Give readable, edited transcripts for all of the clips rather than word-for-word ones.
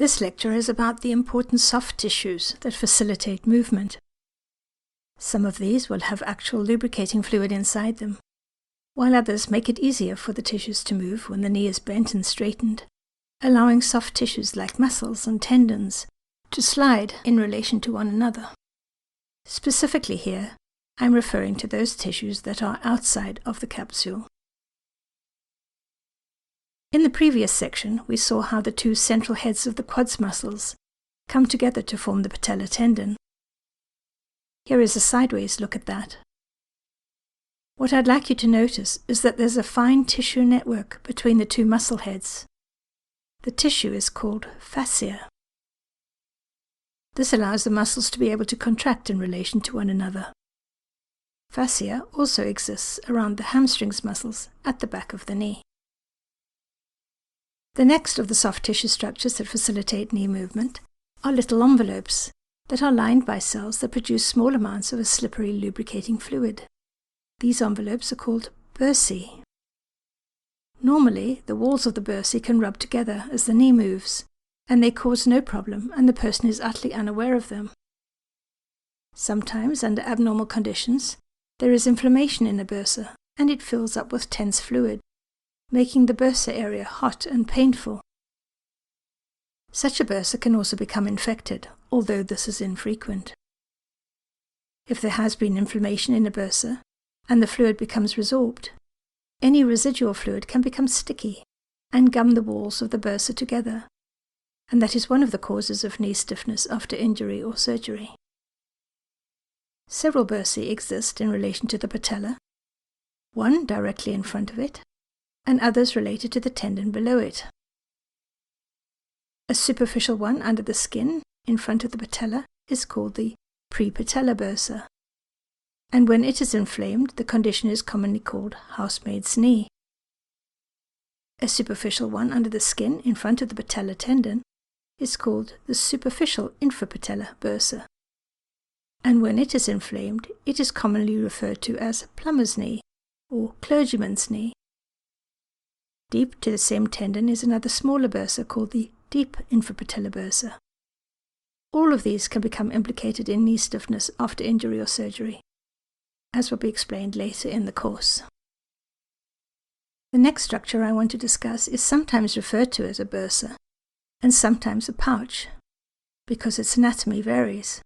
This lecture is about the important soft tissues that facilitate movement. Some of these will have actual lubricating fluid inside them, while others make it easier for the tissues to move when the knee is bent and straightened, allowing soft tissues like muscles and tendons to slide in relation to one another. Specifically here, I'm referring to those tissues that are outside of the capsule. In the previous section, we saw how the two central heads of the quads muscles come together to form the patellar tendon. Here is a sideways look at that. What I'd like you to notice is that there's a fine tissue network between the two muscle heads. The tissue is called fascia. This allows the muscles to be able to contract in relation to one another. Fascia also exists around the hamstrings muscles at the back of the knee. The next of the soft tissue structures that facilitate knee movement are little envelopes that are lined by cells that produce small amounts of a slippery lubricating fluid. These envelopes are called bursae. Normally, the walls of the bursae can rub together as the knee moves, and they cause no problem and the person is utterly unaware of them. Sometimes, under abnormal conditions, there is inflammation in a bursa and it fills up with tense fluid, making the bursa area hot and painful. Such a bursa can also become infected, although this is infrequent. If there has been inflammation in a bursa and the fluid becomes resorbed, any residual fluid can become sticky and gum the walls of the bursa together, and that is one of the causes of knee stiffness after injury or surgery. Several bursae exist in relation to the patella, one directly in front of it, and others related to the tendon below it. A superficial one under the skin in front of the patella is called the prepatellar bursa, and when it is inflamed, the condition is commonly called housemaid's knee. A superficial one under the skin in front of the patellar tendon is called the superficial infrapatellar bursa, and when it is inflamed, it is commonly referred to as plumber's knee or clergyman's knee. Deep to the same tendon is another smaller bursa called the deep infrapatellar bursa. All of these can become implicated in knee stiffness after injury or surgery, as will be explained later in the course. The next structure I want to discuss is sometimes referred to as a bursa and sometimes a pouch, because its anatomy varies.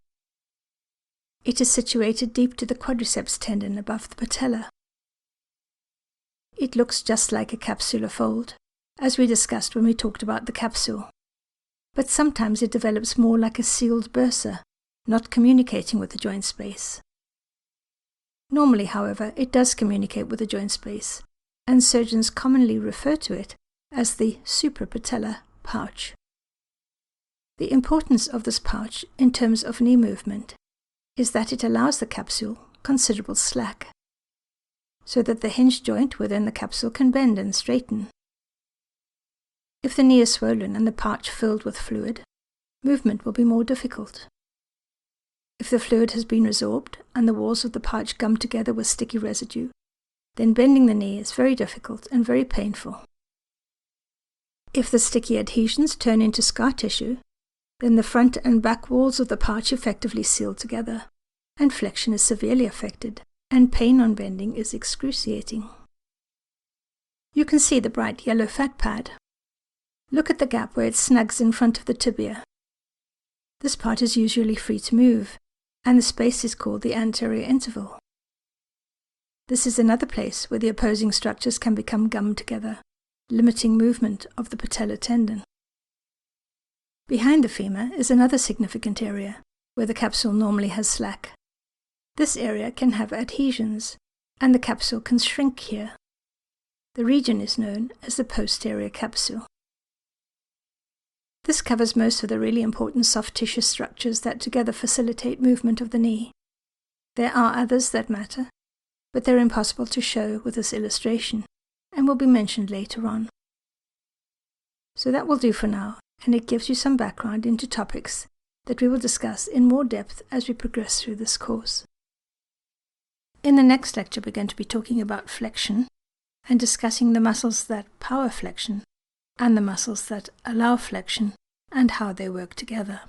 It is situated deep to the quadriceps tendon above the patella. It looks just like a capsular fold, as we discussed when we talked about the capsule, but sometimes it develops more like a sealed bursa, not communicating with the joint space. Normally, however, it does communicate with the joint space, and surgeons commonly refer to it as the suprapatellar pouch. The importance of this pouch in terms of knee movement is that it allows the capsule considerable slack, so that the hinge joint within the capsule can bend and straighten. If the knee is swollen and the pouch filled with fluid, movement will be more difficult. If the fluid has been resorbed and the walls of the pouch gum together with sticky residue, then bending the knee is very difficult and very painful. If the sticky adhesions turn into scar tissue, then the front and back walls of the pouch effectively seal together, and flexion is severely affected, and pain on bending is excruciating. You can see the bright yellow fat pad. Look at the gap where it snugs in front of the tibia. This part is usually free to move, and the space is called the anterior interval. This is another place where the opposing structures can become gummed together, limiting movement of the patellar tendon. Behind the femur is another significant area, where the capsule normally has slack. This area can have adhesions, and the capsule can shrink here. The region is known as the posterior capsule. This covers most of the really important soft tissue structures that together facilitate movement of the knee. There are others that matter, but they're impossible to show with this illustration, and will be mentioned later on. So that will do for now, and it gives you some background into topics that we will discuss in more depth as we progress through this course. In the next lecture, we're going to be talking about flexion and discussing the muscles that power flexion and the muscles that allow flexion and how they work together.